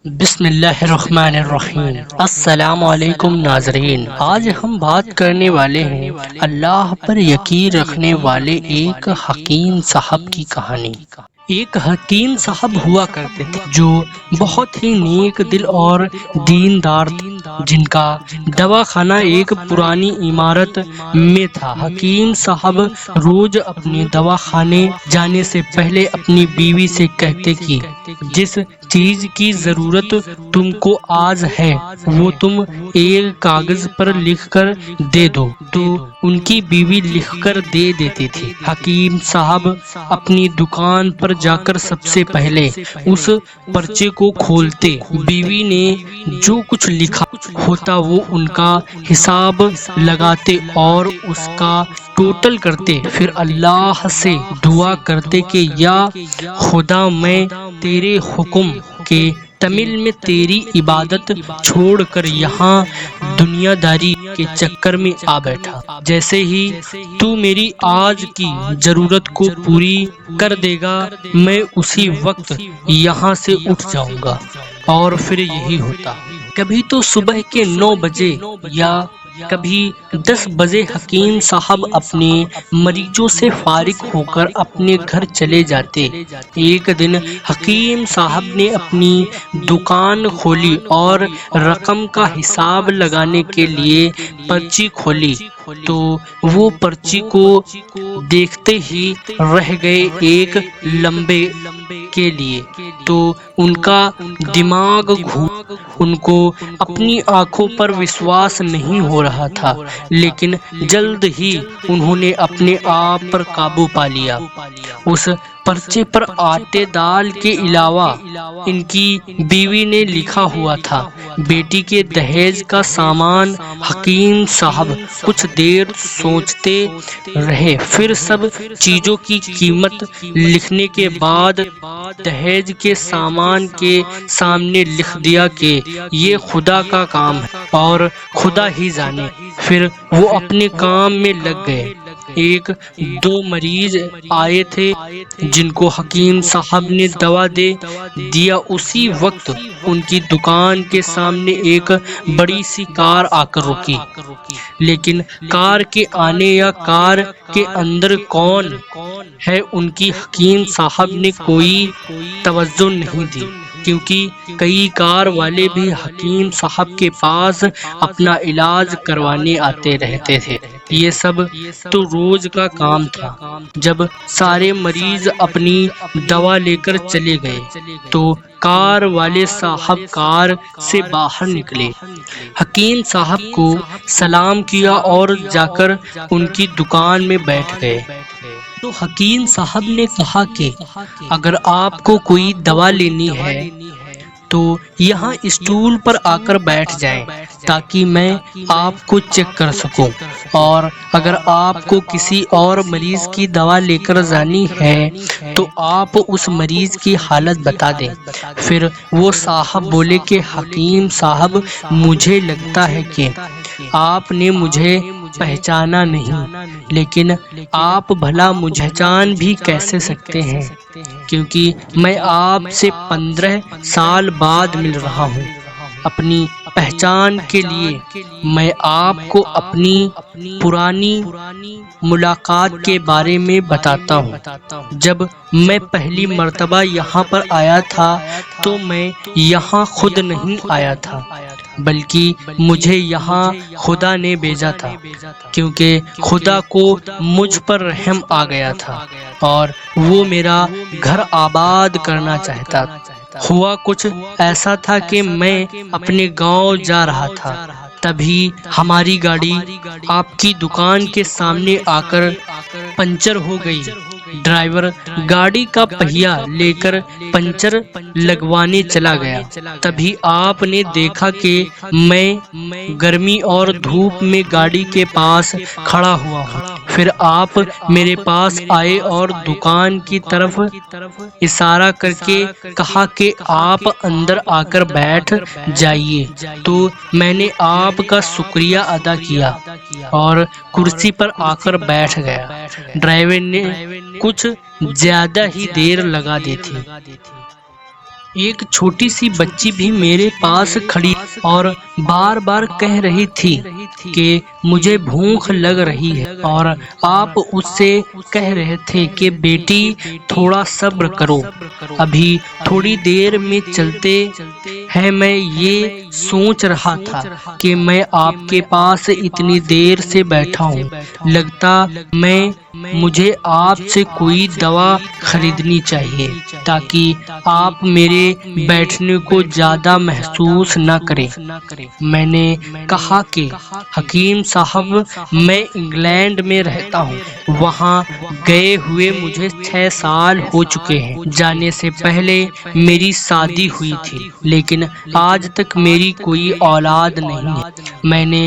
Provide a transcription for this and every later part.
بسم اللہ الرحمن الرحیم۔ السلام علیکم ناظرین، آج ہم بات کرنے والے ہیں اللہ پر یقین رکھنے والے ایک حکیم صاحب کی کہانی۔ ایک حکیم صاحب ہوا کرتے تھے جو بہت ہی نیک دل اور دیندار تھے، جن کا دواخانہ ایک پرانی عمارت میں تھا۔ حکیم صاحب روز اپنے دواخانے جانے سے پہلے اپنی بیوی سے کہتے کہ جس چیز کی ضرورت تم کو آج ہے وہ تم ایک کاغذ پر لکھ کر دے دو، تو ان کی بیوی لکھ کر دے دیتی تھی۔ حکیم صاحب اپنی دکان پر جا کر سب سے پہلے اس پرچے کو کھولتے، بیوی نے جو کچھ لکھا ہوتا وہ ان کا حساب لگاتے اور اس کا ٹوٹل کرتے، پھر اللہ سے دعا کرتے کہ یا خدا میں تیرے حکم کے تعمیل میں تیری عبادت چھوڑ کر یہاں دنیا داری کے چکر میں آ بیٹھا، جیسے ہی تو میری آج کی ضرورت کو پوری کر دے گا میں اسی وقت یہاں سے اٹھ جاؤں گا۔ اور پھر یہی ہوتا، کبھی تو صبح کے 9 بجے یا کبھی 10 بجے حکیم صاحب اپنے مریضوں سے فارغ ہو کر اپنے گھر چلے جاتے۔ ایک دن حکیم صاحب نے اپنی دکان کھولی اور رقم کا حساب لگانے کے لیے پرچی کھولی تو وہ پرچی کو دیکھتے ہی رہ گئے ایک لمحے کے لیے، تو ان کا دماغ گھوما، ان کو اپنی آنکھوں پر وشواس نہیں ہو رہا تھا، لیکن جلد ہی انہوں نے اپنے آپ پر قابو پا لیا۔ اس پرچے پر آٹے دال کے علاوہ ان کی بیوی نے لکھا ہوا تھا بیٹی کے دہیج کا سامان۔ حکیم صاحب کچھ دیر سوچتے رہے، پھر سب چیزوں کی قیمت لکھنے کے بعد دہیج کے سامان کے سامنے لکھ دیا کہ یہ خدا کا کام ہے اور خدا ہی جانے۔ پھر وہ اپنے کام میں لگ گئے۔ ایک دو مریض آئے تھے جن کو حکیم صاحب نے دوا دے دیا، اسی وقت ان کی دکان کے سامنے ایک بڑی سی کار آ کر رکی، لیکن کار کے آنے یا کار کے اندر کون ہے ان کی حکیم صاحب نے کوئی توجہ نہیں دی، کیونکہ کئی کار والے بھی حکیم صاحب کے پاس اپنا علاج کروانے آتے رہتے تھے۔ یہ سب تو روز کا کام تھا۔ جب سارے مریض اپنی دوا لے کر چلے گئے تو کار والے صاحب کار سے باہر نکلے، حکیم صاحب کو سلام کیا اور جا کر ان کی دکان میں بیٹھ گئے۔ تو حکیم صاحب نے کہا کہ اگر آپ کو کوئی دوا لینی ہے تو یہاں اسٹول پر آ کر بیٹھ جائیں تاکہ میں آپ کو چیک کر سکوں، اور اگر آپ کو کسی اور مریض کی دوا لے کر جانی ہے تو آپ اس مریض کی حالت بتا دیں۔ پھر وہ صاحب بولے کہ حکیم صاحب مجھے لگتا ہے کہ آپ نے مجھے پہچانا نہیں، لیکن آپ بھلا مجھے جان بھی کیسے سکتے ہیں، کیونکہ میں آپ سے 15 سال بعد مل رہا ہوں۔ اپنی پہچان کے لیے میں آپ کو اپنی پرانی ملاقات کے بارے میں بتاتا ہوں۔ جب میں پہلی مرتبہ یہاں پر آیا تھا تو میں یہاں خود نہیں آیا تھا، بلکہ مجھے یہاں خدا نے بھیجا تھا، کیونکہ خدا کو مجھ پر رحم آ گیا تھا اور وہ میرا گھر آباد کرنا چاہتا۔ ہوا کچھ ایسا تھا کہ میں اپنے گاؤں جا رہا تھا، تبھی ہماری گاڑی آپ کی دکان کے سامنے آ کر پنچر ہو گئی۔ ڈرائیور گاڑی کا پہیہ لے کر پنچر لگوانے چلا گیا، تبھی آپ نے دیکھا کہ میں گرمی اور دھوپ میں گاڑی کے پاس کھڑا ہوا ہوں۔ پھر آپ میرے پاس آئے اور دکان کی طرف اشارہ کر کے کہا کہ آپ اندر آ کر بیٹھ جائیے، تو میں نے آپ کا شکریہ ادا کیا اور کرسی پر آ کر بیٹھ گیا۔ ڈرائیور نے کچھ زیادہ ہی دیر لگا دی تھی۔ ایک چھوٹی سی بچی بھی میرے پاس کھڑی اور بار بار کہہ رہی تھی کہ مجھے بھوک لگ رہی ہے، اور آپ اس سے کہہ رہے تھے کہ بیٹی تھوڑا صبر کرو، ابھی تھوڑی دیر میں چلتے ہیں۔ میں یہ سوچ رہا تھا کہ میں آپ کے پاس اتنی دیر سے بیٹھا ہوں، لگتا مجھے آپ سے کوئی دوا خریدنی چاہیے تاکہ آپ میرے بیٹھنے کو زیادہ محسوس نہ کریں۔ میں نے کہا کہ حکیم صاحب، میں انگلینڈ میں رہتا ہوں، وہاں گئے ہوئے مجھے 6 سال ہو چکے ہیں۔ جانے سے پہلے میری شادی ہوئی تھی، لیکن آج تک میری کوئی اولاد نہیں ہے۔ میں نے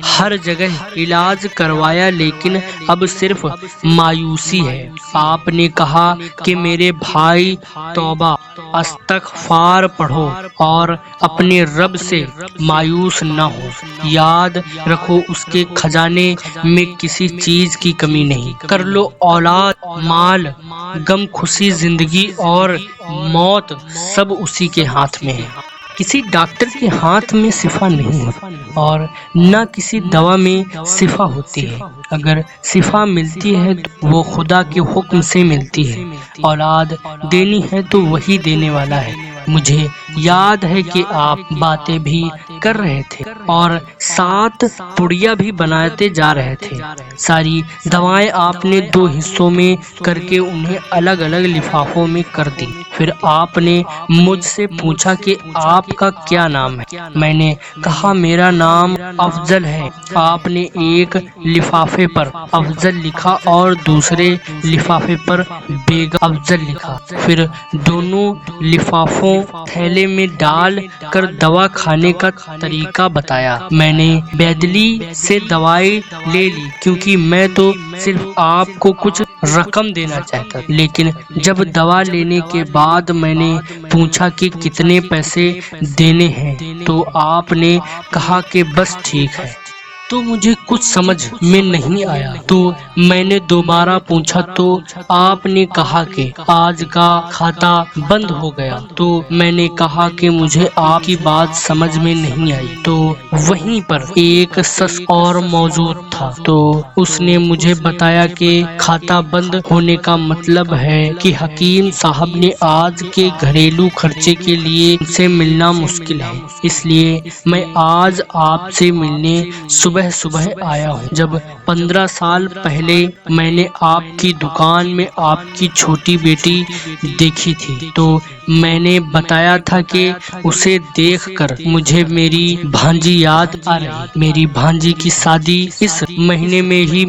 ہر جگہ علاج کروایا، لیکن اب صرف مایوسی ہے۔ آپ نے کہا کہ میرے بھائی توبہ استغفار پڑھو اور اپنے رب سے مایوس نہ ہو۔ یاد رکھو اس کے خزانے میں کسی چیز کی کمی نہیں۔ کر لو اولاد، مال، غم خوشی، زندگی اور موت سب اسی کے ہاتھ میں ہے۔ کسی ڈاکٹر کے ہاتھ میں شفا نہیں ہوتی، اور نہ کسی دوا میں شفا ہوتی ہے۔ اگر شفا ملتی ہے تو وہ خدا کے حکم سے ملتی ہے۔ اولاد دینی ہے تو وہی دینے والا ہے۔ مجھے یاد ہے کہ آپ باتیں بھی کر رہے تھے اور ساتھ پڑیا بھی بناتے جا رہے تھے۔ ساری دوائیں آپ نے 2 حصوں میں کر کے انہیں الگ الگ لفافوں میں کر دی۔ پھر آپ نے مجھ سے پوچھا کہ آپ کا کیا نام ہے؟ میں نے کہا میرا نام افضل ہے۔ آپ نے ایک لفافے پر افضل لکھا اور دوسرے لفافے پر بیگم افضل لکھا۔ پھر دونوں لفافوں تھیلے میں ڈال کر دوا کھانے کا طریقہ بتایا۔ میں نے بیدلی سے دوائی لے لی، کیونکہ میں تو صرف آپ کو کچھ رقم دینا چاہتا تھا۔ لیکن جب دوا لینے کے بعد میں نے پوچھا کہ کتنے پیسے دینے ہیں تو آپ نے کہا کہ بس ٹھیک ہے۔ تو مجھے کچھ سمجھ میں نہیں آیا، تو میں نے دوبارہ پوچھا تو آپ نے کہا کہ آج کا کھاتا بند ہو گیا۔ تو میں نے کہا کہ مجھے آپ کی بات سمجھ میں نہیں آئی۔ تو وہیں پر ایک شخص اور موجود تھا، تو اس نے مجھے بتایا کہ کھاتا بند ہونے کا مطلب ہے کہ حکیم صاحب نے آج کے گھریلو خرچے کے لیے ان سے ملنا مشکل ہے، اس لیے میں آج آپ سے ملنے صبح آیا ہوں۔ جب 15 سال پہلے میں نے آپ کی دکان میں آپ کی چھوٹی بیٹی دیکھی تھی، تو میں نے بتایا تھا کہ اسے دیکھ کر مجھے میری بھانجی یاد آ رہی۔ میری بھانجی کی شادی اس مہینے میں ہی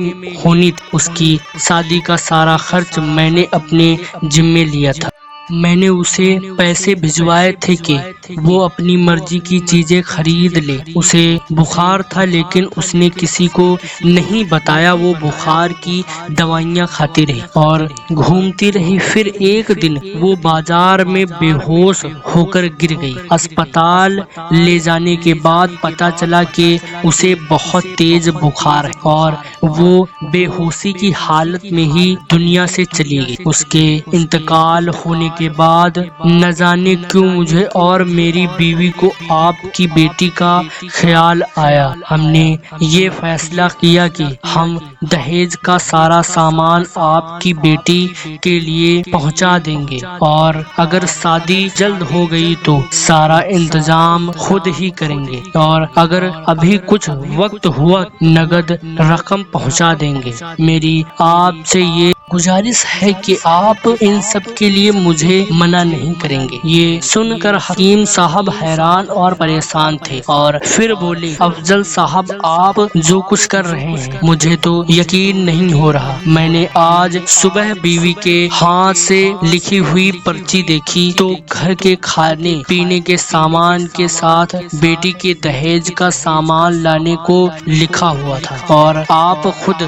ہونی تھی۔ اس کی شادی کا سارا خرچ میں نے اپنے ذمے لیا تھا۔ میں نے اسے پیسے بھجوائے تھے کہ وہ اپنی مرضی کی چیزیں خرید لے۔ اسے بخار تھا، لیکن اس نے کسی کو نہیں بتایا۔ وہ بخار کی دوائیاں کھاتی رہی اور گھومتی رہی۔ پھر ایک دن وہ بازار میں بے ہوش ہو کر گر گئی۔ اسپتال لے جانے کے بعد پتہ چلا کہ اسے بہت تیز بخار ہے اور وہ بے ہوشی کی حالت میں ہی دنیا سے چلی گئی۔ اس کے انتقال ہونے کے بعد نہ جانے کیوں مجھے اور میری بیوی کو آپ کی بیٹی کا خیال آیا۔ ہم نے یہ فیصلہ کیا کہ ہم دہیج کا سارا سامان آپ کی بیٹی کے لیے پہنچا دیں گے، اور اگر شادی جلد ہو گئی تو سارا انتظام خود ہی کریں گے، اور اگر ابھی کچھ وقت ہوا نقد رقم پہنچا دیں گے۔ میری آپ سے یہ گزارش ہے کہ آپ ان سب کے لیے مجھے منع نہیں کریں گے۔ یہ سن کر حکیم صاحب حیران اور پریشان تھے، اور پھر بولے افضل صاحب، آپ جو کچھ کر رہے ہیں مجھے تو یقین نہیں ہو رہا۔ میں نے آج صبح بیوی کے ہاتھ سے لکھی ہوئی پرچی دیکھی تو گھر کے کھانے پینے کے سامان کے ساتھ بیٹی کے دہیج کا سامان لانے کو لکھا ہوا تھا، اور آپ خود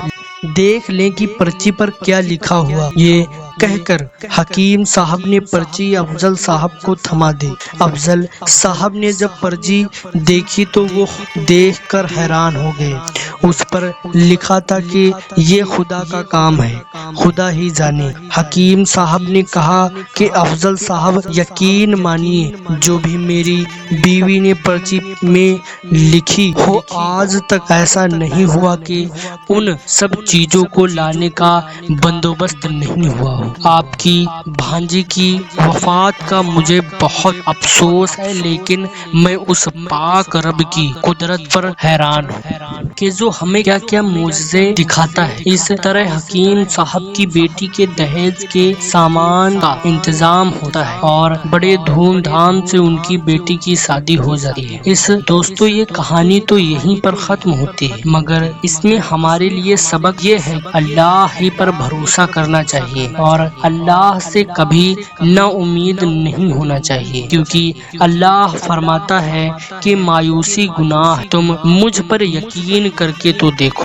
دیکھ لیں کہ پرچی پر کیا لکھا ہوا۔ یہ کہہ کر حکیم صاحب نے پرچی افضل صاحب کو تھما دی۔ افضل صاحب نے جب پرچی دیکھی تو وہ دیکھ کر حیران ہو گئے۔ اس پر لکھا تھا کہ یہ خدا کا کام ہے، خدا ہی جانے۔ حکیم صاحب نے کہا کہ افضل صاحب یقین مانیے جو بھی میری بیوی نے پرچی میں لکھی ہو آج تک ایسا نہیں ہوا کہ ان سب چیزوں کو لانے کا بندوبست نہیں ہوا ہو۔ آپ کی بھانجی کی وفات کا مجھے بہت افسوس ہے، لیکن میں اس پاک رب کی قدرت پر حیران ہوں کہ جو ہمیں کیا کیا معجزے دکھاتا ہے۔ اس طرح حکیم صاحب کی بیٹی کے دہیج کے سامان کا انتظام ہوتا ہے اور بڑے دھوم دھام سے ان کی بیٹی کی شادی ہو جاتی ہے۔ دوستو یہ کہانی تو یہیں پر ختم ہوتی ہے، مگر اس میں ہمارے لیے سبق یہ ہے اللہ ہی پر بھروسہ کرنا چاہیے اور اللہ سے کبھی نا امید نہیں ہونا چاہیے، کیونکہ اللہ فرماتا ہے کہ مایوسی گناہ، تم مجھ پر یقین کر کے تو دیکھو۔